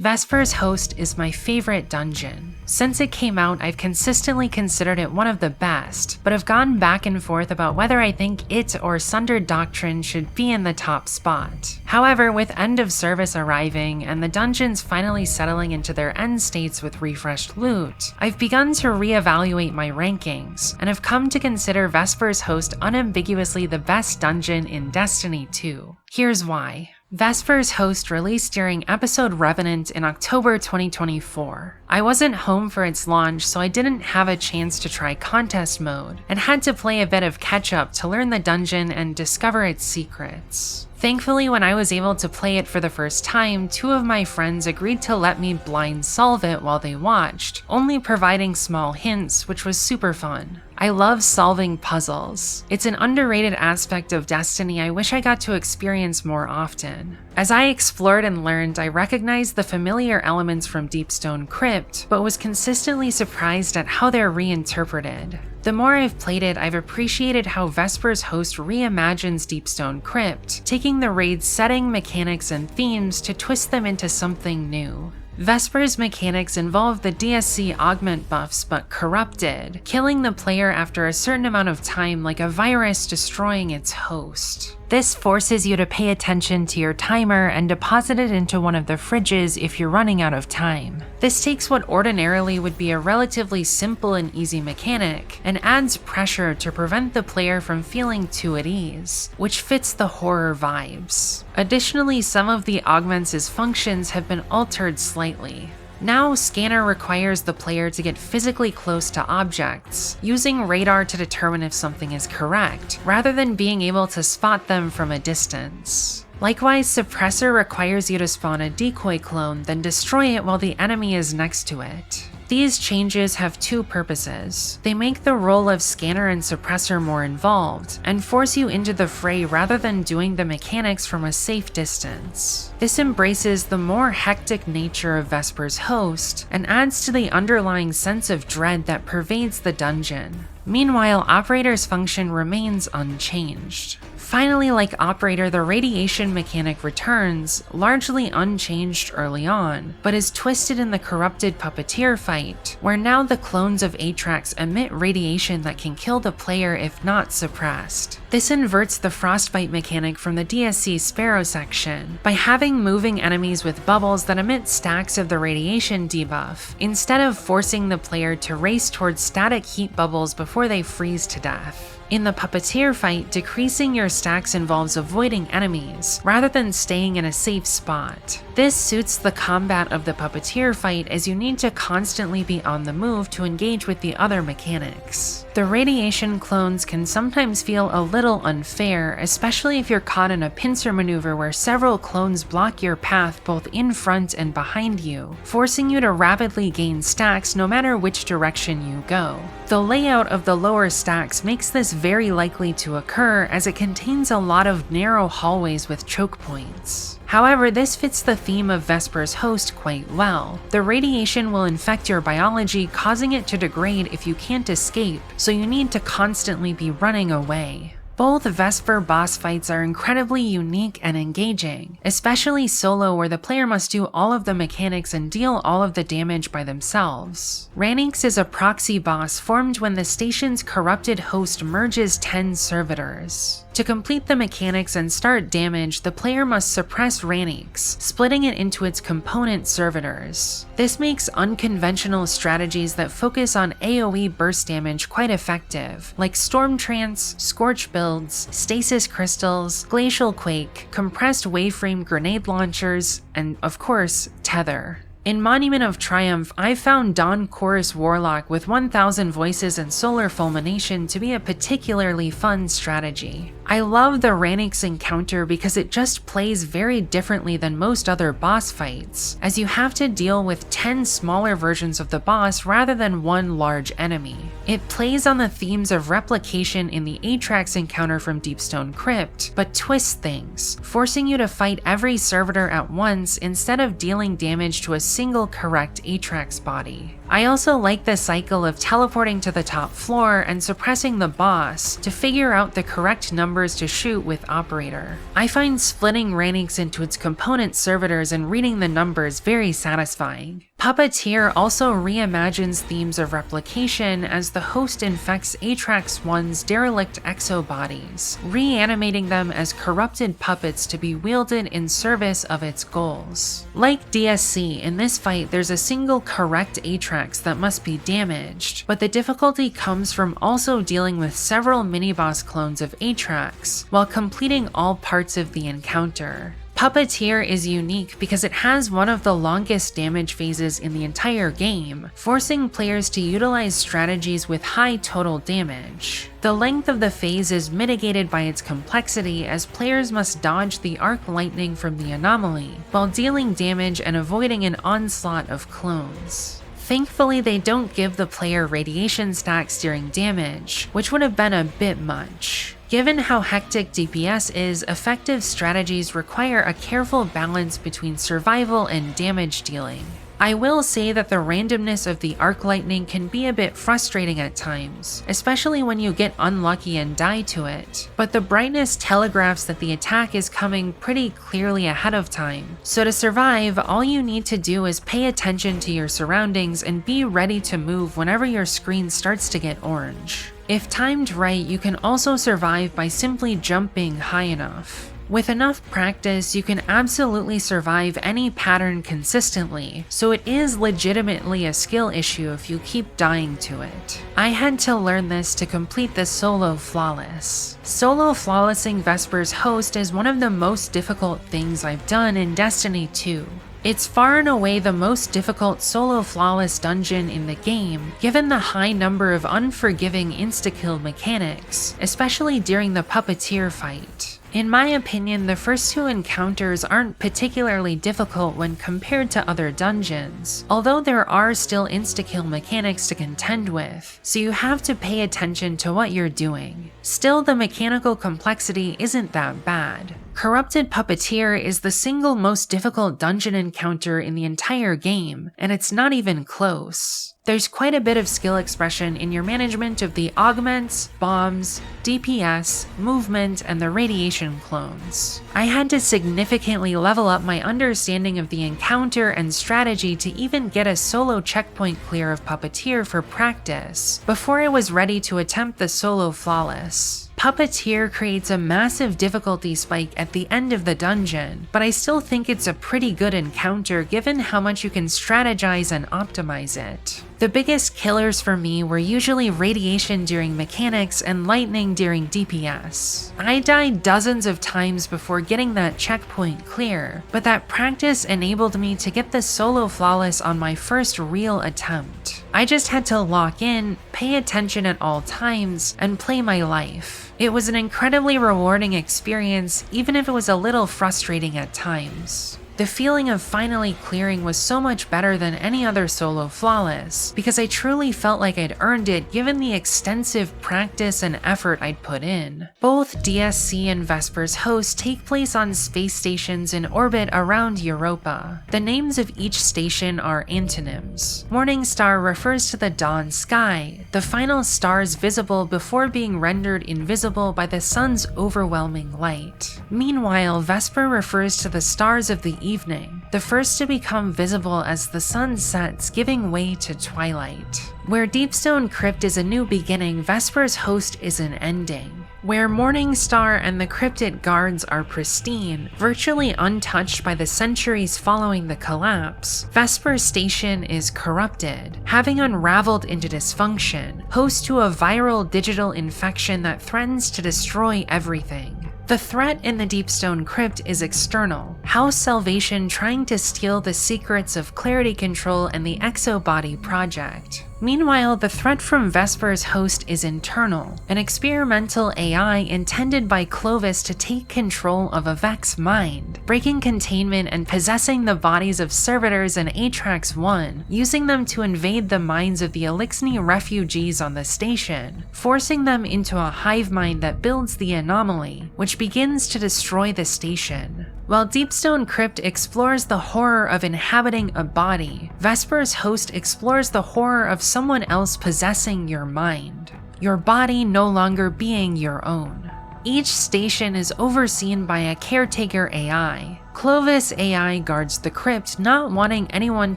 Vesper's Host is my favorite dungeon. Since it came out, I've consistently considered it one of the best, but have gone back and forth about whether I think it or Sundered Doctrine should be in the top spot. However, with End of Service arriving and the dungeons finally settling into their end states with refreshed loot, I've begun to reevaluate my rankings, and have come to consider Vesper's Host unambiguously the best dungeon in Destiny 2. Here's why. Vesper's Host released during episode Revenant in October 2024. I wasn't home for its launch, so I didn't have a chance to try contest mode, and had to play a bit of catch-up to learn the dungeon and discover its secrets. Thankfully, when I was able to play it for the first time, 2 of my friends agreed to let me blind solve it while they watched, only providing small hints, which was super fun. I love solving puzzles. It's an underrated aspect of Destiny I wish I got to experience more often. As I explored and learned, I recognized the familiar elements from Deepstone Crypt, but was consistently surprised at how they're reinterpreted. The more I've played it, I've appreciated how Vesper's Host reimagines Deepstone Crypt, taking the raid's setting, mechanics, and themes to twist them into something new. Vesper's mechanics involve the DSC augment buffs but corrupted, killing the player after a certain amount of time like a virus destroying its host. This forces you to pay attention to your timer and deposit it into one of the fridges if you're running out of time. This takes what ordinarily would be a relatively simple and easy mechanic and adds pressure to prevent the player from feeling too at ease, which fits the horror vibes. Additionally, some of the augments' functions have been altered slightly. Now, Scanner requires the player to get physically close to objects, using radar to determine if something is correct, rather than being able to spot them from a distance. Likewise, Suppressor requires you to spawn a decoy clone, then destroy it while the enemy is next to it. These changes have 2 purposes. They make the role of Scanner and Suppressor more involved, and force you into the fray rather than doing the mechanics from a safe distance. This embraces the more hectic nature of Vesper's Host, and adds to the underlying sense of dread that pervades the dungeon. Meanwhile, Operator's function remains unchanged. Finally, like Operator, the radiation mechanic returns, largely unchanged early on, but is twisted in the corrupted puppeteer fight, where now the clones of Atrax emit radiation that can kill the player if not suppressed. This inverts the frostbite mechanic from the DSC Sparrow section, by having moving enemies with bubbles that emit stacks of the radiation debuff, instead of forcing the player to race towards static heat bubbles before they freeze to death. In the Puppeteer fight, decreasing your stacks involves avoiding enemies, rather than staying in a safe spot. This suits the combat of the Puppeteer fight, as you need to constantly be on the move to engage with the other mechanics. The radiation clones can sometimes feel a little unfair, especially if you're caught in a pincer maneuver where several clones block your path both in front and behind you, forcing you to rapidly gain stacks no matter which direction you go. The layout of the lower stacks makes this very likely to occur, as it contains a lot of narrow hallways with choke points. However, this fits the theme of Vesper's Host quite well. The radiation will infect your biology, causing it to degrade if you can't escape, so you need to constantly be running away. Both Vesper boss fights are incredibly unique and engaging, especially solo, where the player must do all of the mechanics and deal all of the damage by themselves. Ranix is a proxy boss formed when the station's corrupted host merges 10 servitors. To complete the mechanics and start damage, the player must suppress Ranix, splitting it into its component servitors. This makes unconventional strategies that focus on AoE burst damage quite effective, like Storm Trance, Scorch builds, Stasis Crystals, Glacial Quake, Compressed Waveframe grenade launchers, and of course, Tether. In Monument of Triumph, I found Dawn Chorus Warlock with 1000 Voices and Solar Fulmination to be a particularly fun strategy. I love the Ranix encounter because it just plays very differently than most other boss fights, as you have to deal with 10 smaller versions of the boss rather than one large enemy. It plays on the themes of replication in the Atrax encounter from Deepstone Crypt, but twists things, forcing you to fight every servitor at once instead of dealing damage to a single correct Atrax body. I also like the cycle of teleporting to the top floor and suppressing the boss to figure out the correct numbers to shoot with Operator. I find splitting Ranix into its component servitors and reading the numbers very satisfying. Puppeteer also reimagines themes of replication as the host infects Atrax 1's derelict exobodies, reanimating them as corrupted puppets to be wielded in service of its goals. Like DSC, in this fight there's a single correct Atrax that must be damaged, but the difficulty comes from also dealing with several mini-boss clones of Atrax while completing all parts of the encounter. Puppeteer is unique because it has one of the longest damage phases in the entire game, forcing players to utilize strategies with high total damage. The length of the phase is mitigated by its complexity as players must dodge the arc lightning from the anomaly, while dealing damage and avoiding an onslaught of clones. Thankfully, they don't give the player radiation stacks during damage, which would have been a bit much. Given how hectic DPS is, effective strategies require a careful balance between survival and damage dealing. I will say that the randomness of the arc lightning can be a bit frustrating at times, especially when you get unlucky and die to it, but the brightness telegraphs that the attack is coming pretty clearly ahead of time. So to survive, all you need to do is pay attention to your surroundings and be ready to move whenever your screen starts to get orange. If timed right, you can also survive by simply jumping high enough. With enough practice, you can absolutely survive any pattern consistently, so it is legitimately a skill issue if you keep dying to it. I had to learn this to complete the Solo Flawless. Solo flawlessing Vesper's host is one of the most difficult things I've done in Destiny 2. It's far and away the most difficult solo flawless dungeon in the game, given the high number of unforgiving insta-kill mechanics, especially during the Puppeteer fight. In my opinion, the first two encounters aren't particularly difficult when compared to other dungeons, although there are still insta-kill mechanics to contend with, so you have to pay attention to what you're doing. Still, the mechanical complexity isn't that bad. Corrupted Puppeteer is the single most difficult dungeon encounter in the entire game, and it's not even close. There's quite a bit of skill expression in your management of the augments, bombs, DPS, movement, and the radiation clones. I had to significantly level up my understanding of the encounter and strategy to even get a solo checkpoint clear of Puppeteer for practice, before I was ready to attempt the solo flawless. Puppeteer creates a massive difficulty spike at the end of the dungeon, but I still think it's a pretty good encounter given how much you can strategize and optimize it. The biggest killers for me were usually radiation during mechanics and lightning during DPS. I died dozens of times before getting that checkpoint clear, but that practice enabled me to get the solo flawless on my first real attempt. I just had to lock in, pay attention at all times, and play my life. It was an incredibly rewarding experience, even if it was a little frustrating at times. The feeling of finally clearing was so much better than any other solo flawless, because I truly felt like I'd earned it given the extensive practice and effort I'd put in. Both DSC and Vesper's host take place on space stations in orbit around Europa. The names of each station are antonyms. Morningstar refers to the dawn sky, the final stars visible before being rendered invisible by the sun's overwhelming light. Meanwhile, Vesper refers to the stars of the evening, the first to become visible as the sun sets, giving way to twilight. Where Deepstone Crypt is a new beginning, Vesper's host is an ending. Where Morningstar and the Cryptid Guards are pristine, virtually untouched by the centuries following the collapse, Vesper's station is corrupted, having unraveled into dysfunction, host to a viral digital infection that threatens to destroy everything. The threat in the Deepstone Crypt is external, House Salvation trying to steal the secrets of Clarity Control and the Exobody project. Meanwhile, the threat from Vesper's host is internal, an experimental AI intended by Clovis to take control of Avex's mind, breaking containment and possessing the bodies of servitors in Atrax 1, using them to invade the minds of the Elixni refugees on the station, forcing them into a hive mind that builds the anomaly, which begins to destroy the station. While Deepstone Crypt explores the horror of inhabiting a body, Vesper's Host explores the horror of someone else possessing your mind, your body no longer being your own. Each station is overseen by a caretaker AI. Clovis AI guards the crypt, not wanting anyone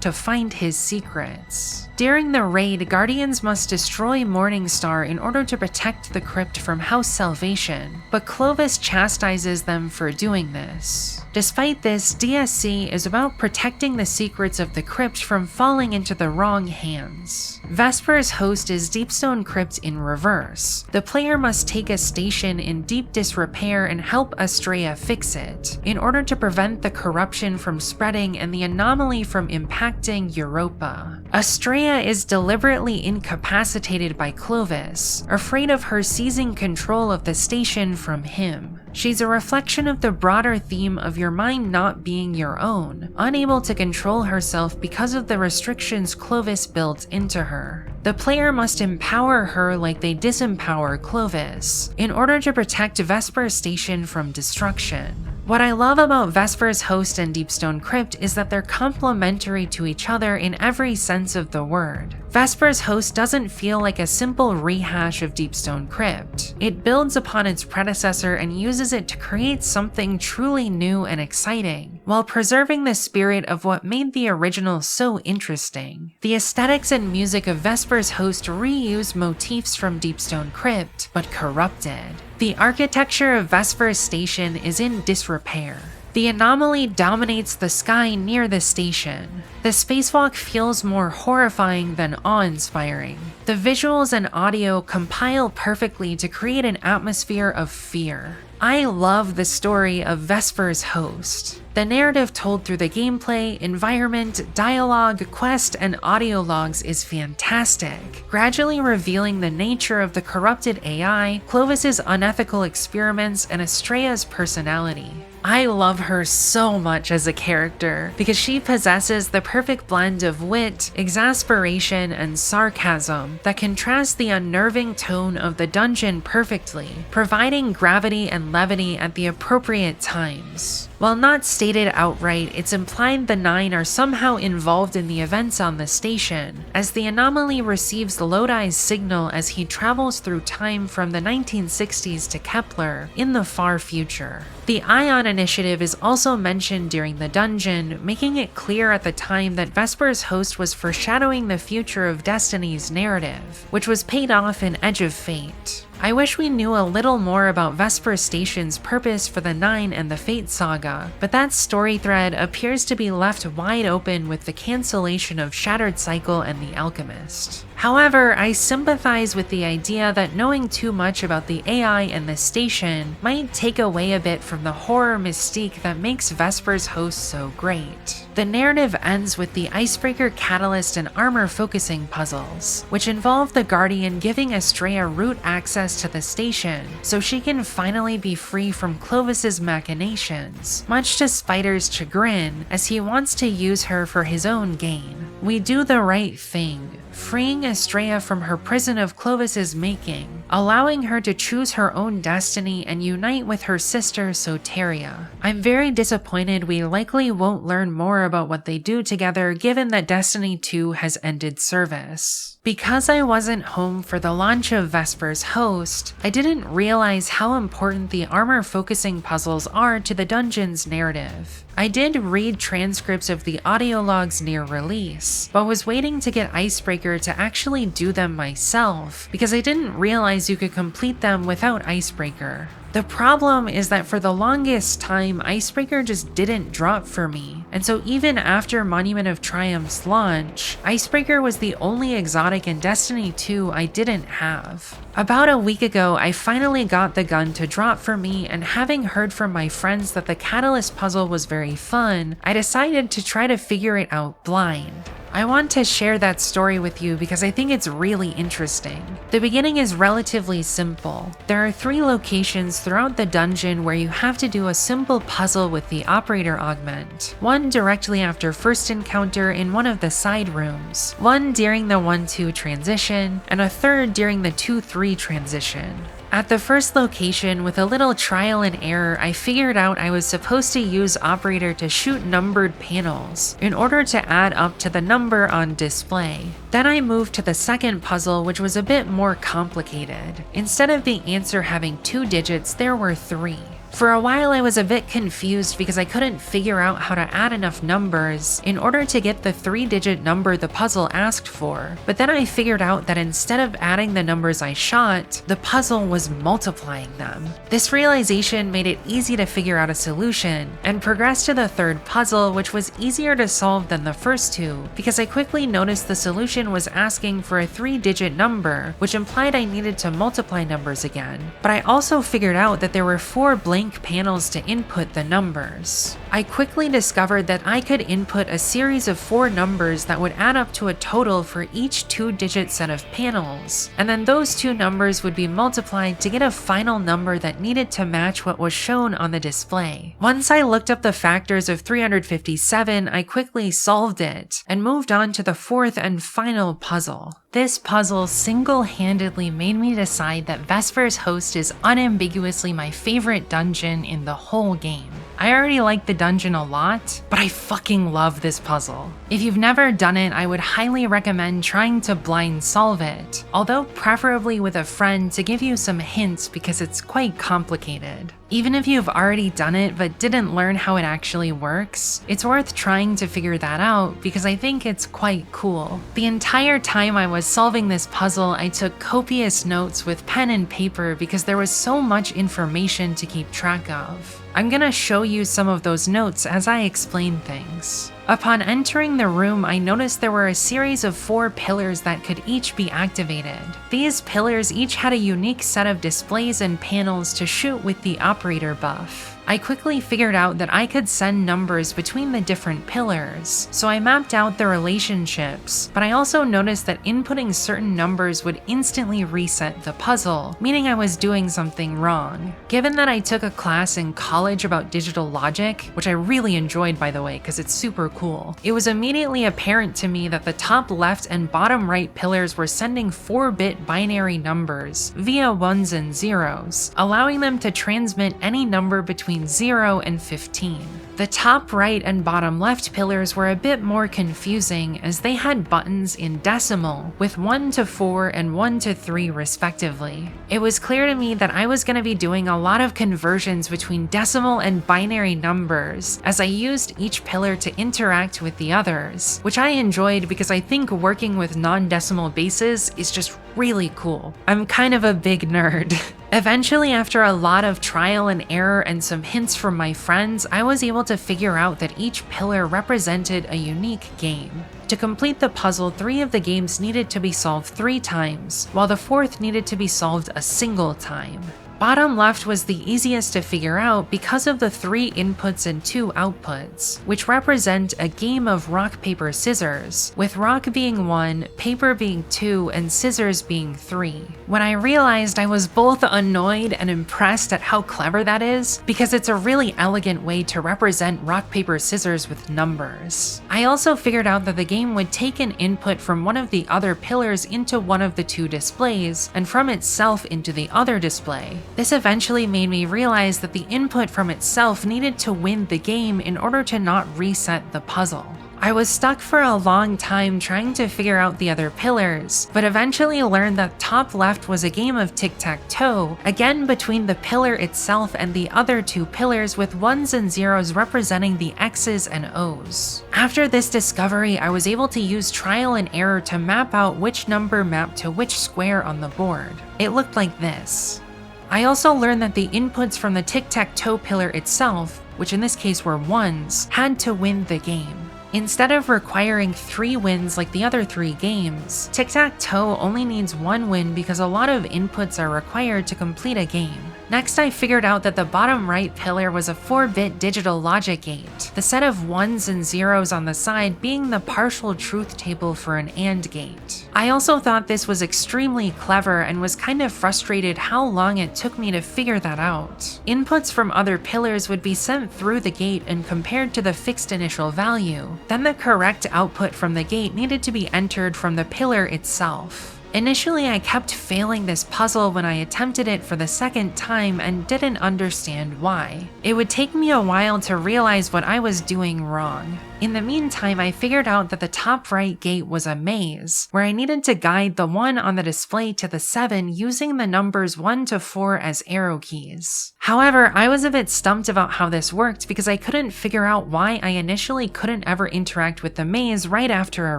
to find his secrets. During the raid, Guardians must destroy Morningstar in order to protect the crypt from House Salvation, but Clovis chastises them for doing this. Despite this, DSC is about protecting the secrets of the crypt from falling into the wrong hands. Vesper's Host is Deepstone Crypt in reverse. The player must take a station in deep disrepair and help Astrea fix it, in order to prevent the corruption from spreading and the anomaly from impacting Europa. Astrea is deliberately incapacitated by Clovis, afraid of her seizing control of the station from him. She's a reflection of the broader theme of your mind not being your own, unable to control herself because of the restrictions Clovis built into her. The player must empower her like they disempower Clovis, in order to protect Vesper Station from destruction. What I love about Vesper's Host and Deepstone Crypt is that they're complementary to each other in every sense of the word. Vesper's Host doesn't feel like a simple rehash of Deepstone Crypt. It builds upon its predecessor and uses it to create something truly new and exciting, while preserving the spirit of what made the original so interesting. The aesthetics and music of Vesper's Host reuse motifs from Deepstone Crypt, but corrupted. The architecture of Vesper's Station is in disrepair. The anomaly dominates the sky near the station. The spacewalk feels more horrifying than awe-inspiring. The visuals and audio compile perfectly to create an atmosphere of fear. I love the story of Vesper's Host. The narrative told through the gameplay, environment, dialogue, quest, and audio logs is fantastic, gradually revealing the nature of the corrupted AI, Clovis's unethical experiments, and Astrea's personality. I love her so much as a character because she possesses the perfect blend of wit, exasperation, and sarcasm that contrasts the unnerving tone of the dungeon perfectly, providing gravity and levity at the appropriate times. While not stated outright, it's implied the Nine are somehow involved in the events on the station, as the anomaly receives Lodi's signal as he travels through time from the 1960s to Kepler in the far future. The Ion Initiative is also mentioned during the dungeon, making it clear at the time that Vesper's Host was foreshadowing the future of Destiny's narrative, which was paid off in Edge of Fate. I wish we knew a little more about Vesper Station's purpose for the Nine and the Fate saga, but that story thread appears to be left wide open with the cancellation of Shattered Cycle and The Alchemist. However, I sympathize with the idea that knowing too much about the AI and the station might take away a bit from the horror mystique that makes Vesper's Host so great. The narrative ends with the Icebreaker Catalyst and Armor focusing puzzles, which involve the Guardian giving Astrea root access to the station so she can finally be free from Clovis's machinations, much to Spider's chagrin as he wants to use her for his own gain. We do the right thing, freeing Astrea from her prison of Clovis's making, allowing her to choose her own destiny and unite with her sister Soteria. I'm very disappointed we likely won't learn more about what they do together given that Destiny 2 has ended service. Because I wasn't home for the launch of Vesper's Host, I didn't realize how important the armor focusing puzzles are to the dungeon's narrative. I did read transcripts of the audio logs near release, but was waiting to get Icebreaker to actually do them myself because I didn't realize you could complete them without Icebreaker. The problem is that for the longest time, Icebreaker just didn't drop for me, and so even after Monument of Triumph's launch, Icebreaker was the only exotic in Destiny 2 I didn't have. About a week ago, I finally got the gun to drop for me, and having heard from my friends that the Catalyst puzzle was very fun, I decided to try to figure it out blind. I want to share that story with you because I think it's really interesting. The beginning is relatively simple. There are 3 locations throughout the dungeon where you have to do a simple puzzle with the operator augment. One directly after first encounter in one of the side rooms, one during the 1-2 transition, and a third during the 2-3 transition. At the first location, with a little trial and error, I figured out I was supposed to use operator to shoot numbered panels in order to add up to the number on display. Then I moved to the second puzzle, which was a bit more complicated. Instead of the answer having 2 digits, there were 3. For a while I was a bit confused because I couldn't figure out how to add enough numbers in order to get the 3-digit number the puzzle asked for, but then I figured out that instead of adding the numbers I shot, the puzzle was multiplying them. This realization made it easy to figure out a solution, and progressed to the third puzzle, which was easier to solve than the first two because I quickly noticed the solution was asking for a 3-digit number, which implied I needed to multiply numbers again. But I also figured out that there were 4 blank panels to input the numbers. I quickly discovered that I could input a series of 4 numbers that would add up to a total for each 2-digit set of panels, and then those 2 numbers would be multiplied to get a final number that needed to match what was shown on the display. Once I looked up the factors of 357, I quickly solved it, and moved on to the 4th and final puzzle. This puzzle single-handedly made me decide that Vesper's host is unambiguously my favorite dungeon in the whole game. I already like the dungeon a lot, but I fucking love this puzzle. If you've never done it, I would highly recommend trying to blind solve it, although preferably with a friend to give you some hints because it's quite complicated. Even if you've already done it but didn't learn how it actually works, it's worth trying to figure that out because I think it's quite cool. The entire time I was solving this puzzle, I took copious notes with pen and paper because there was so much information to keep track of. I'm gonna show you some of those notes as I explain things. Upon entering the room, I noticed there were a series of 4 pillars that could each be activated. These pillars each had a unique set of displays and panels to shoot with the operator buff. I quickly figured out that I could send numbers between the different pillars, so I mapped out the relationships, but I also noticed that inputting certain numbers would instantly reset the puzzle, meaning I was doing something wrong. Given that I took a class in college about digital logic, which I really enjoyed by the way because it's super cool, it was immediately apparent to me that the top left and bottom right pillars were sending 4-bit binary numbers via 1s and 0s, allowing them to transmit any number between 0 and 15. The top right and bottom left pillars were a bit more confusing as they had buttons in decimal with 1 to 4 and 1 to 3 respectively. It was clear to me that I was going to be doing a lot of conversions between decimal and binary numbers as I used each pillar to interact with the others, which I enjoyed because I think working with non-decimal bases is just really cool. I'm kind of a big nerd. Eventually, after a lot of trial and error and some hints from my friends, I was able to figure out that each pillar represented a unique game. To complete the puzzle, 3 of the games needed to be solved 3 times, while the 4th needed to be solved a single time. Bottom left was the easiest to figure out because of the 3 inputs and 2 outputs, which represent a game of rock, paper, scissors, with rock being 1, paper being 2, and scissors being 3. When I realized, I was both annoyed and impressed at how clever that is, because it's a really elegant way to represent rock, paper, scissors with numbers. I also figured out that the game would take an input from one of the other pillars into one of the 2 displays, and from itself into the other display. This eventually made me realize that the input from itself needed to win the game in order to not reset the puzzle. I was stuck for a long time trying to figure out the other pillars, but eventually learned that top left was a game of tic-tac-toe, again between the pillar itself and the other 2 pillars with 1s and 0s representing the X's and O's. After this discovery, I was able to use trial and error to map out which number mapped to which square on the board. It looked like this. I also learned that the inputs from the tic-tac-toe pillar itself, which in this case were 1s, had to win the game. Instead of requiring 3 wins like the other 3 games, tic-tac-toe only needs 1 win because a lot of inputs are required to complete a game. Next, I figured out that the bottom right pillar was a 4-bit digital logic gate, the set of 1s and 0s on the side being the partial truth table for an AND gate. I also thought this was extremely clever and was kind of frustrated how long it took me to figure that out. Inputs from other pillars would be sent through the gate and compared to the fixed initial value. Then the correct output from the gate needed to be entered from the pillar itself. Initially, I kept failing this puzzle when I attempted it for the second time and didn't understand why. It would take me a while to realize what I was doing wrong. In the meantime, I figured out that the top right gate was a maze, where I needed to guide the 1 on the display to the 7 using the numbers 1 to 4 as arrow keys. However, I was a bit stumped about how this worked because I couldn't figure out why I initially couldn't ever interact with the maze right after a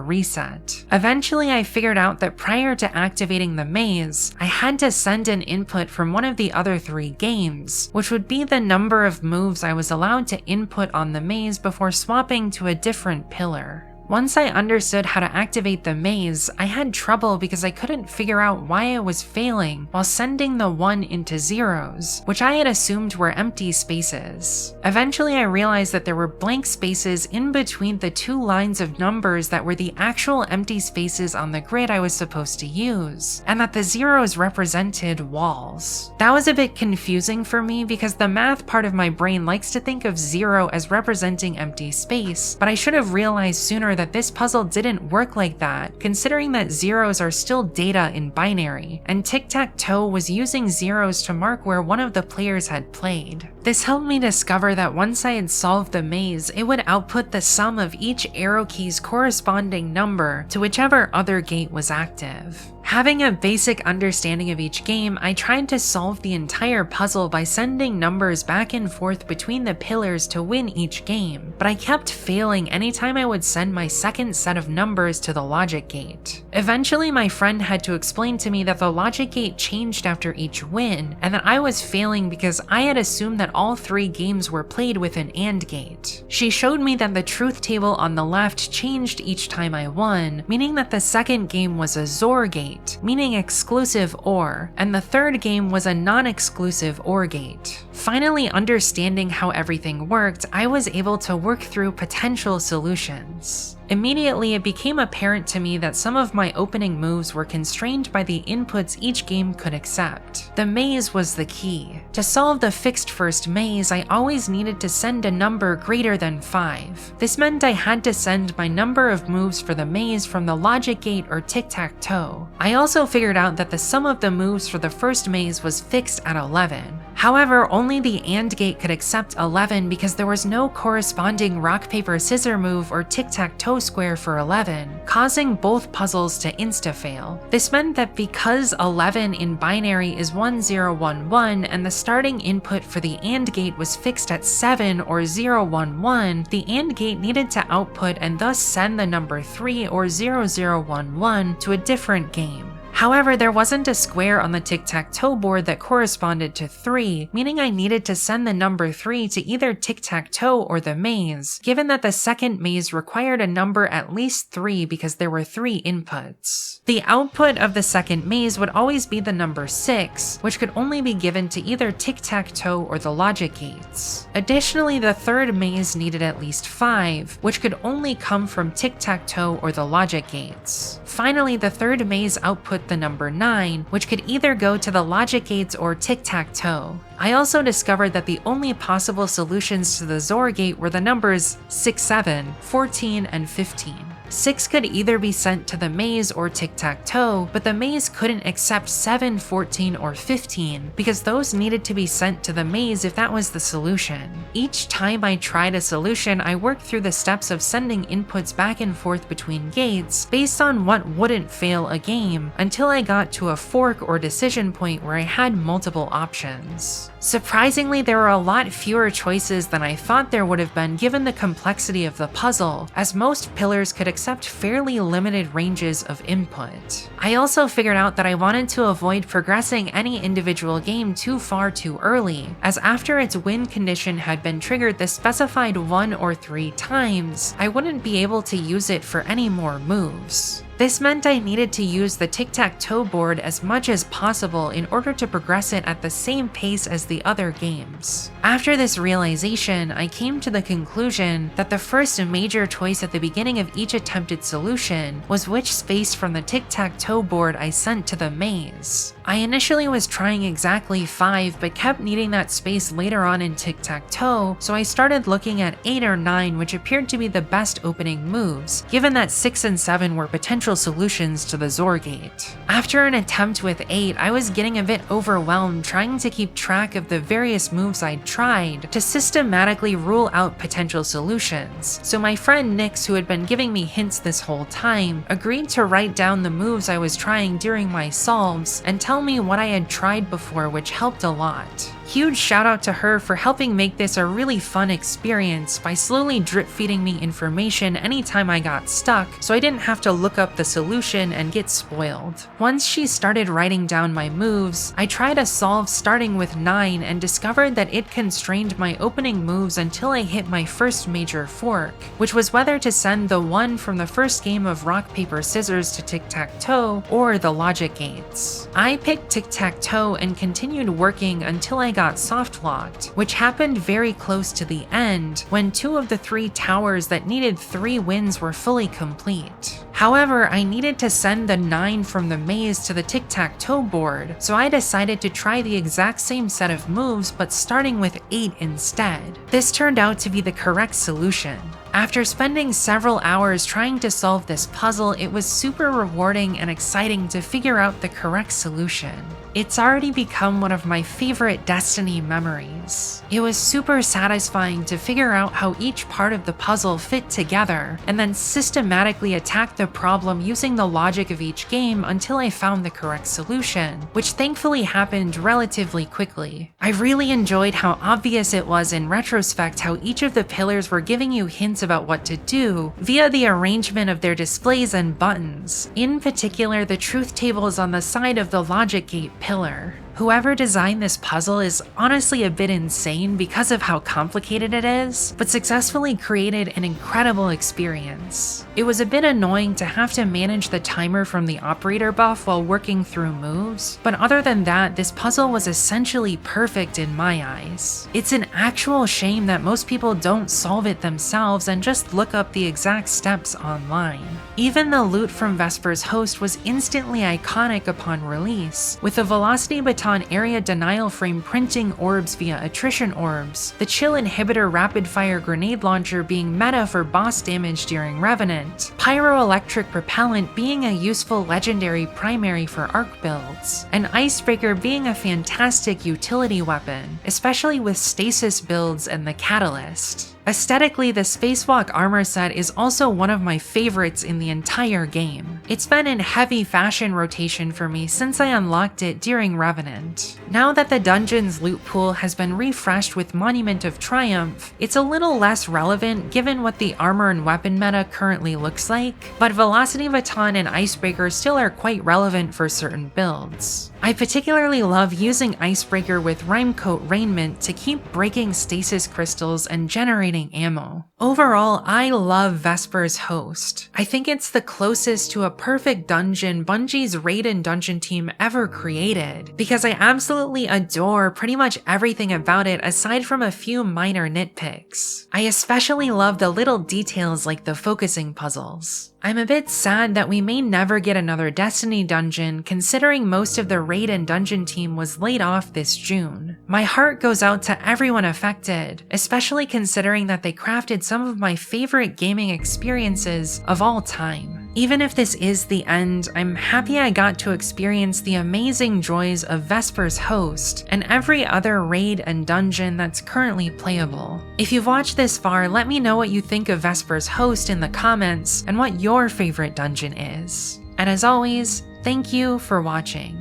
reset. Eventually, I figured out that prior to activating the maze, I had to send an input from one of the other 3 games, which would be the number of moves I was allowed to input on the maze before swapping to a different pillar. Once I understood how to activate the maze, I had trouble because I couldn't figure out why I was failing while sending the 1 into zeros, which I had assumed were empty spaces. Eventually, I realized that there were blank spaces in between the 2 lines of numbers that were the actual empty spaces on the grid I was supposed to use, and that the zeros represented walls. That was a bit confusing for me because the math part of my brain likes to think of 0 as representing empty space, but I should have realized sooner that this puzzle didn't work like that, considering that zeros are still data in binary, and tic-tac-toe was using zeros to mark where one of the players had played. This helped me discover that once I had solved the maze, it would output the sum of each arrow key's corresponding number to whichever other gate was active. Having a basic understanding of each game, I tried to solve the entire puzzle by sending numbers back and forth between the pillars to win each game, but I kept failing anytime I would send my second set of numbers to the logic gate. Eventually, my friend had to explain to me that the logic gate changed after each win, and that I was failing because I had assumed that all 3 games were played with an AND gate. She showed me that the truth table on the left changed each time I won, meaning that the second game was a XOR gate, meaning exclusive OR, and the third game was a non-exclusive OR gate. Finally understanding how everything worked, I was able to work through potential solutions. Immediately, it became apparent to me that some of my opening moves were constrained by the inputs each game could accept. The maze was the key. To solve the fixed first maze, I always needed to send a number greater than 5. This meant I had to send my number of moves for the maze from the logic gate or tic-tac-toe. I also figured out that the sum of the moves for the first maze was fixed at 11. However, only the AND gate could accept 11 because there was no corresponding rock paper scissors move or tic-tac-toe square for 11, causing both puzzles to insta-fail. This meant that because 11 in binary is 1011 and the starting input for the AND gate was fixed at 7 or 011, the AND gate needed to output and thus send the number 3 or 0011 to a different game. However, there wasn't a square on the tic-tac-toe board that corresponded to 3, meaning I needed to send the number 3 to either tic-tac-toe or the maze, given that the second maze required a number at least 3 because there were 3 inputs. The output of the second maze would always be the number 6, which could only be given to either tic-tac-toe or the logic gates. Additionally, the third maze needed at least 5, which could only come from tic-tac-toe or the logic gates. Finally, the third maze output the number 9, which could either go to the logic gates or tic-tac-toe. I also discovered that the only possible solutions to the XOR gate were the numbers 6, 7, 14, and 15. 6 could either be sent to the maze or tic-tac-toe, but the maze couldn't accept 7, 14, or 15 because those needed to be sent to the maze if that was the solution. Each time I tried a solution, I worked through the steps of sending inputs back and forth between gates based on what wouldn't fail a game until I got to a fork or decision point where I had multiple options. Surprisingly, there were a lot fewer choices than I thought there would have been given the complexity of the puzzle, as most pillars could accept fairly limited ranges of input. I also figured out that I wanted to avoid progressing any individual game too far too early, as after its win condition had been triggered the specified 1 or 3 times, I wouldn't be able to use it for any more moves. This meant I needed to use the tic-tac-toe board as much as possible in order to progress it at the same pace as the other games. After this realization, I came to the conclusion that the first major choice at the beginning of each attempted solution was which space from the tic-tac-toe board I sent to the maze. I initially was trying exactly 5 but kept needing that space later on in tic-tac-toe, so I started looking at 8 or 9, which appeared to be the best opening moves, given that 6 and 7 were potential potential solutions to the Zor Gate. After an attempt with 8, I was getting a bit overwhelmed trying to keep track of the various moves I'd tried to systematically rule out potential solutions, so my friend Nix, who had been giving me hints this whole time, agreed to write down the moves I was trying during my solves and tell me what I had tried before, which helped a lot. Huge shout out to her for helping make this a really fun experience by slowly drip feeding me information anytime I got stuck, so I didn't have to look up the solution and get spoiled. Once she started writing down my moves, I tried a solve starting with 9 and discovered that it constrained my opening moves until I hit my first major fork, which was whether to send the 1 from the first game of rock, paper, scissors to tic-tac-toe or the logic gates. I picked tic-tac-toe and continued working until I got soft locked, which happened very close to the end when 2 of the 3 towers that needed 3 wins were fully complete. However, I needed to send the 9 from the maze to the tic-tac-toe board, so I decided to try the exact same set of moves but starting with 8 instead. This turned out to be the correct solution. After spending several hours trying to solve this puzzle, it was super rewarding and exciting to figure out the correct solution. It's already become one of my favorite Destiny memories. It was super satisfying to figure out how each part of the puzzle fit together, and then systematically attack the problem using the logic of each game until I found the correct solution, which thankfully happened relatively quickly. I really enjoyed how obvious it was in retrospect how each of the pillars were giving you hints about what to do via the arrangement of their displays and buttons. In particular, the truth tables on the side of the logic gate pillar. Whoever designed this puzzle is honestly a bit insane because of how complicated it is, but successfully created an incredible experience. It was a bit annoying to have to manage the timer from the operator buff while working through moves, but other than that, this puzzle was essentially perfect in my eyes. It's an actual shame that most people don't solve it themselves and just look up the exact steps online. Even the loot from Vesper's host was instantly iconic upon release, with the velocity baton area denial frame printing orbs via attrition orbs, the chill inhibitor rapid fire grenade launcher being meta for boss damage during Revenant, pyroelectric propellant being a useful legendary primary for arc builds, and icebreaker being a fantastic utility weapon, especially with stasis builds and the catalyst. Aesthetically, the Spacewalk armor set is also one of my favorites in the entire game. It's been in heavy fashion rotation for me since I unlocked it during Revenant. Now that the dungeon's loot pool has been refreshed with Monument of Triumph, it's a little less relevant given what the armor and weapon meta currently looks like, but Velocity Baton and Icebreaker still are quite relevant for certain builds. I particularly love using Icebreaker with Rhymecoat Raiment to keep breaking stasis crystals and generating ammo. Overall, I love Vesper's host. I think it's the closest to a perfect dungeon Bungie's raid and dungeon team ever created, because I absolutely adore pretty much everything about it aside from a few minor nitpicks. I especially love the little details like the focusing puzzles. I'm a bit sad that we may never get another Destiny dungeon considering most of the raid and dungeon team was laid off this June. My heart goes out to everyone affected, especially considering that they crafted some of my favorite gaming experiences of all time. Even if this is the end, I'm happy I got to experience the amazing joys of Vesper's host and every other raid and dungeon that's currently playable. If you've watched this far, let me know what you think of Vesper's host in the comments and what your favorite dungeon is. And as always, thank you for watching.